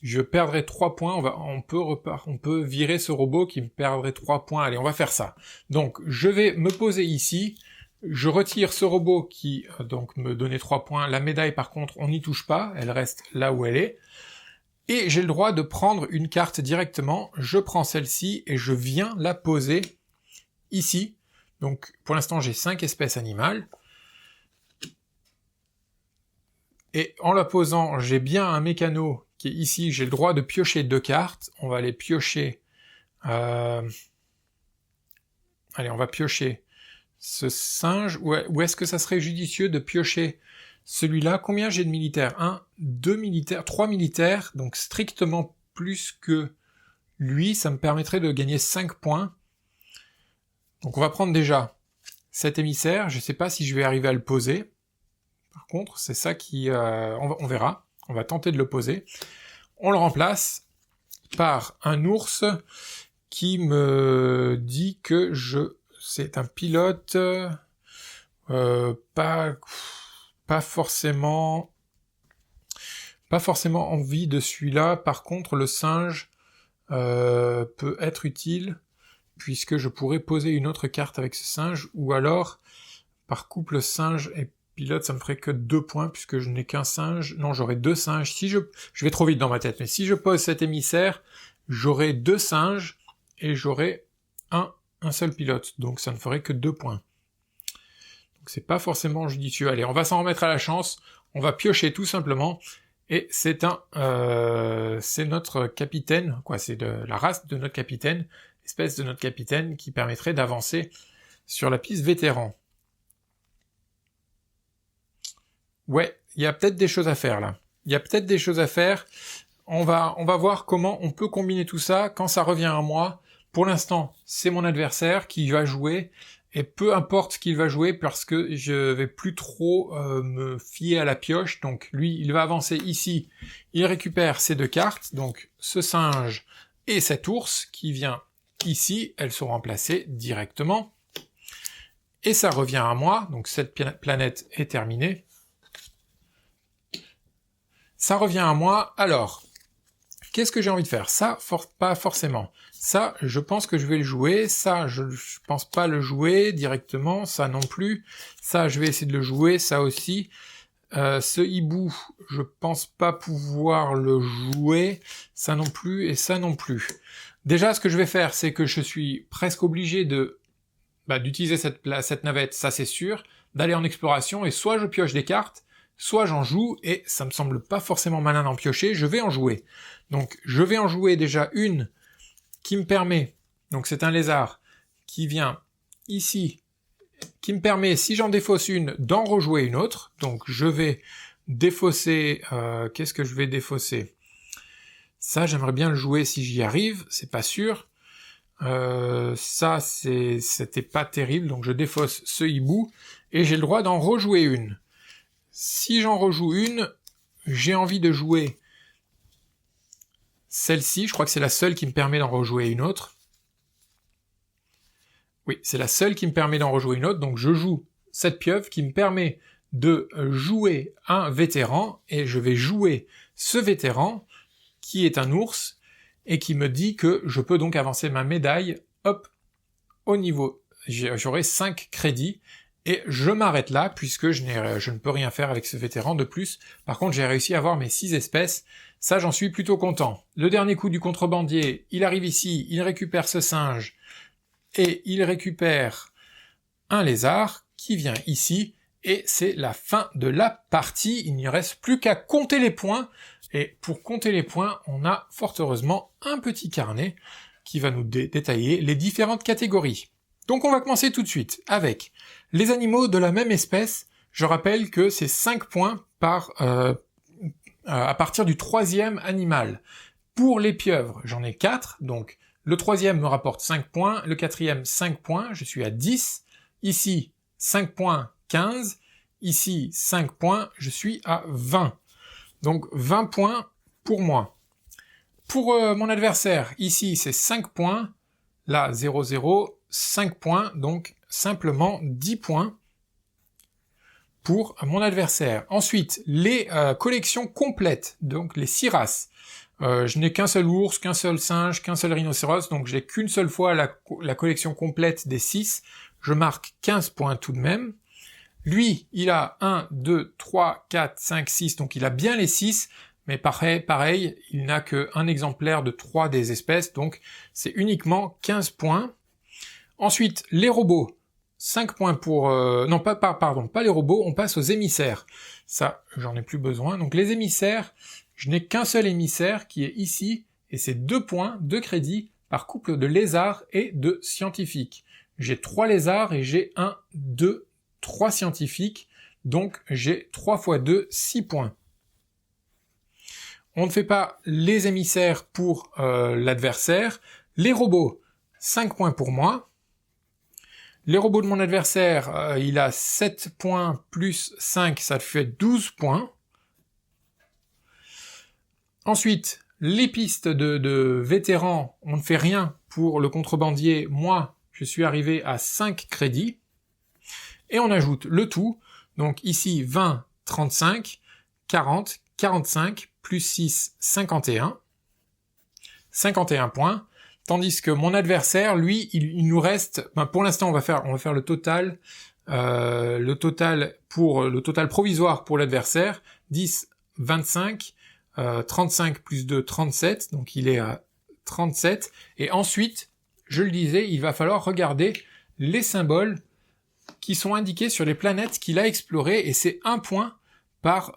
Speaker 1: je perdrai 3 points, on peut virer ce robot qui me perdrait 3 points. Allez, on va faire ça. Donc, je vais me poser ici, je retire ce robot qui, donc, me donnait 3 points. La médaille, par contre, on n'y touche pas, elle reste là où elle est. Et j'ai le droit de prendre une carte directement, je prends celle-ci et je viens la poser ici. Donc, pour l'instant, j'ai 5 espèces animales. Et en la posant, j'ai bien un mécano qui est ici, j'ai le droit de piocher 2 cartes. On va aller piocher... Allez, on va piocher ce singe. Ou est-ce que ça serait judicieux de piocher celui-là? Combien j'ai de militaires? 1, 2 militaires, 3 militaires, donc strictement plus que lui. Ça me permettrait de gagner 5 points. Donc on va prendre déjà cet émissaire. Je ne sais pas si je vais arriver à le poser. Par contre, c'est ça qui... on verra. On va tenter de le poser. On le remplace par un ours qui me dit que c'est un pilote pas forcément envie de celui-là. Par contre, le singe peut être utile puisque je pourrais poser une autre carte avec ce singe, ou alors par couple singe et pilote, ça me ferait que 2 points, puisque je n'ai qu'un singe. Non, j'aurai 2 singes. Si je vais trop vite dans ma tête, mais si je pose cet émissaire, j'aurai 2 singes, et j'aurai un seul pilote. Donc ça ne ferait que 2 points. Donc c'est pas forcément judicieux. Allez, on va s'en remettre à la chance. On va piocher tout simplement. Et c'est notre capitaine, c'est de la race de notre capitaine, espèce de notre capitaine, qui permettrait d'avancer sur la piste vétéran. Ouais, il y a peut-être des choses à faire là. On va voir comment on peut combiner tout ça quand ça revient à moi. Pour l'instant, c'est mon adversaire qui va jouer, et peu importe ce qu'il va jouer, parce que je vais plus trop me fier à la pioche. Donc lui, il va avancer ici, il récupère ces 2 cartes, donc ce singe et cet ours qui vient ici, elles sont remplacées directement. Et ça revient à moi, donc cette planète est terminée. Ça revient à moi, alors, qu'est-ce que j'ai envie de faire? Ça, pas forcément. Ça, je pense que je vais le jouer. Ça, je pense pas le jouer directement. Ça non plus. Ça, je vais essayer de le jouer. Ça aussi. Ce hibou, je pense pas pouvoir le jouer. Ça non plus et ça non plus. Déjà, ce que je vais faire, c'est que je suis presque obligé d'utiliser cette navette, ça c'est sûr, d'aller en exploration, et soit je pioche des cartes, soit j'en joue, et ça me semble pas forcément malin d'en piocher, je vais en jouer. Donc je vais en jouer déjà une qui me permet, donc c'est un lézard, qui vient ici, qui me permet, si j'en défausse une, d'en rejouer une autre. Donc je vais défausser, qu'est-ce que je vais défausser? Ça, j'aimerais bien le jouer si j'y arrive, c'est pas sûr. Ça, c'était pas terrible, donc je défausse ce hibou, et j'ai le droit d'en rejouer une. Si j'en rejoue une, j'ai envie de jouer celle-ci, je crois que c'est la seule qui me permet d'en rejouer une autre. Oui, c'est la seule qui me permet d'en rejouer une autre, donc je joue cette pieuvre qui me permet de jouer un vétéran, et je vais jouer ce vétéran, qui est un ours, et qui me dit que je peux donc avancer ma médaille, hop, au niveau, j'aurai 5 crédits, et je m'arrête là, puisque je ne peux rien faire avec ce vétéran de plus. Par contre, j'ai réussi à avoir mes 6 espèces, ça j'en suis plutôt content. Le dernier coup du contrebandier, il arrive ici, il récupère ce singe, et il récupère un lézard, qui vient ici, et c'est la fin de la partie. Il n'y reste plus qu'à compter les points, et pour compter les points, on a fort heureusement un petit carnet qui va nous détailler les différentes catégories. Donc on va commencer tout de suite avec les animaux de la même espèce Je rappelle que c'est 5 points à partir du 3e animal. Pour les pieuvres, j'en ai 4, donc le 3e me rapporte 5 points, le 4e 5 points, je suis à 10, ici 5 points, 15, ici 5 points, je suis à 20. Donc 20 points pour moi. Pour mon adversaire, ici c'est 5 points, là 0, 0, 5 points, donc simplement 10 points pour mon adversaire. Ensuite, les collections complètes, donc les 6 races. Je n'ai qu'un seul ours, qu'un seul singe, qu'un seul rhinocéros, donc j'ai qu'une seule fois la collection complète des 6. Je marque 15 points tout de même. Lui, il a 1, 2, 3, 4, 5, 6, donc il a bien les 6, mais pareil, il n'a qu'un exemplaire de 3 des espèces, donc c'est uniquement 15 points. Ensuite, les robots, 5 points pour... pas les robots, on passe aux émissaires. Ça, j'en ai plus besoin. Donc les émissaires, je n'ai qu'un seul émissaire qui est ici, et c'est 2 points de crédit par couple de lézards et de scientifiques. J'ai 3 lézards et j'ai 1, 2, 3 scientifiques, donc j'ai 3 x 2, 6 points. On ne fait pas les émissaires pour l'adversaire. Les robots, 5 points pour moi. Les robots de mon adversaire, il a 7 points plus 5, ça fait 12 points. Ensuite, les pistes de vétérans, on ne fait rien pour le contrebandier. Moi, je suis arrivé à 5 crédits. Et on ajoute le tout, donc ici 20, 35, 40, 45, plus 6, 51. 51 points. Tandis que mon adversaire, lui, il nous reste, pour l'instant on va faire le total provisoire pour l'adversaire, 10, 25, 35 plus 2, 37, donc il est à 37, et ensuite, je le disais, il va falloir regarder les symboles qui sont indiqués sur les planètes qu'il a explorées, et c'est 1 point par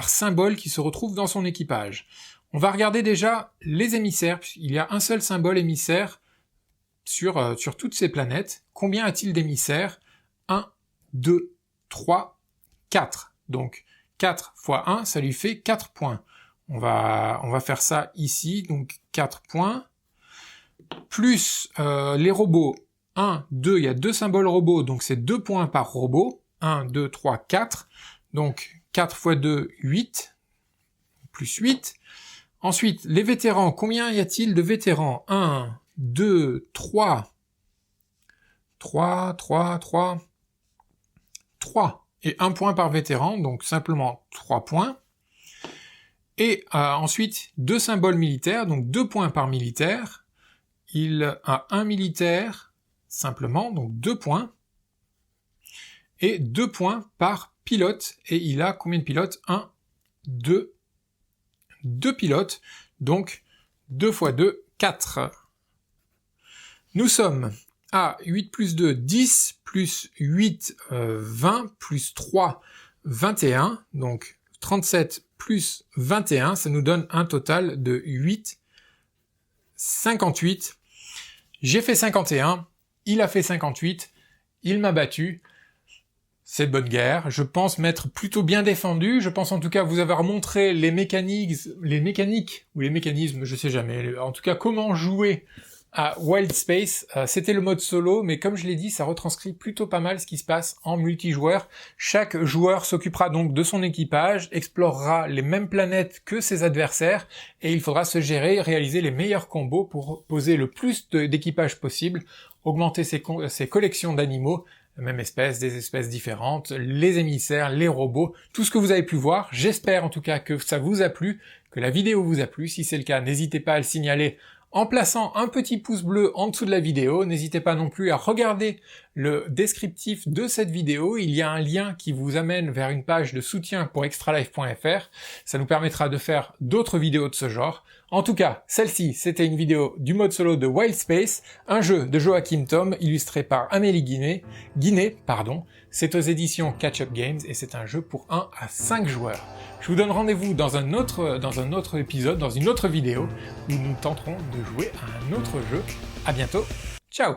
Speaker 1: symbole qui se retrouve dans son équipage. On va regarder déjà les émissaires, puisqu'il y a un seul symbole émissaire sur toutes ces planètes. Combien a-t-il d'émissaires? 1, 2, 3, 4. Donc 4 fois 1, ça lui fait 4 points. On va faire ça ici, donc 4 points. Plus les robots, 1, 2, il y a 2 symboles robots, donc c'est 2 points par robot. 1, 2, 3, 4. Donc 4 fois 2, 8. Plus 8. Ensuite, les vétérans, combien y a-t-il de vétérans? 1, 2, 3. 3. Et 1 point par vétéran, donc simplement 3 points. Et ensuite, 2 symboles militaires, donc 2 points par militaire. Il a 1 militaire, simplement, donc 2 points. Et 2 points par pilote, et il a combien de pilotes? 1, 2 pilotes, donc 2 x 2, 4. Nous sommes à 8 plus 2, 10, plus 8, 20, plus 3, 21, donc 37 plus 21, ça nous donne un total de 8, 58. J'ai fait 51, il a fait 58, il m'a battu. C'est de bonne guerre, je pense m'être plutôt bien défendu, je pense en tout cas vous avoir montré les mécaniques, ou les mécanismes, je sais jamais, en tout cas comment jouer à Wild Space. C'était le mode solo, mais comme je l'ai dit, ça retranscrit plutôt pas mal ce qui se passe en multijoueur. Chaque joueur s'occupera donc de son équipage, explorera les mêmes planètes que ses adversaires, et il faudra se gérer, réaliser les meilleurs combos pour poser le plus d'équipage possible, augmenter ses collections d'animaux, la même espèce, des espèces différentes, les émissaires, les robots, tout ce que vous avez pu voir. J'espère en tout cas que ça vous a plu, que la vidéo vous a plu. Si c'est le cas, n'hésitez pas à le signaler en plaçant un petit pouce bleu en dessous de la vidéo. N'hésitez pas non plus à regarder le descriptif de cette vidéo. Il y a un lien qui vous amène vers une page de soutien pour extralife.fr. Ça nous permettra de faire d'autres vidéos de ce genre. En tout cas, celle-ci, c'était une vidéo du mode solo de Wild Space, un jeu de Joachim Thom illustré par Amélie Guiné. C'est aux éditions Catch Up Games et c'est un jeu pour 1 à 5 joueurs. Je vous donne rendez-vous dans un autre épisode, dans une autre vidéo, où nous tenterons de jouer à un autre jeu. À bientôt, ciao!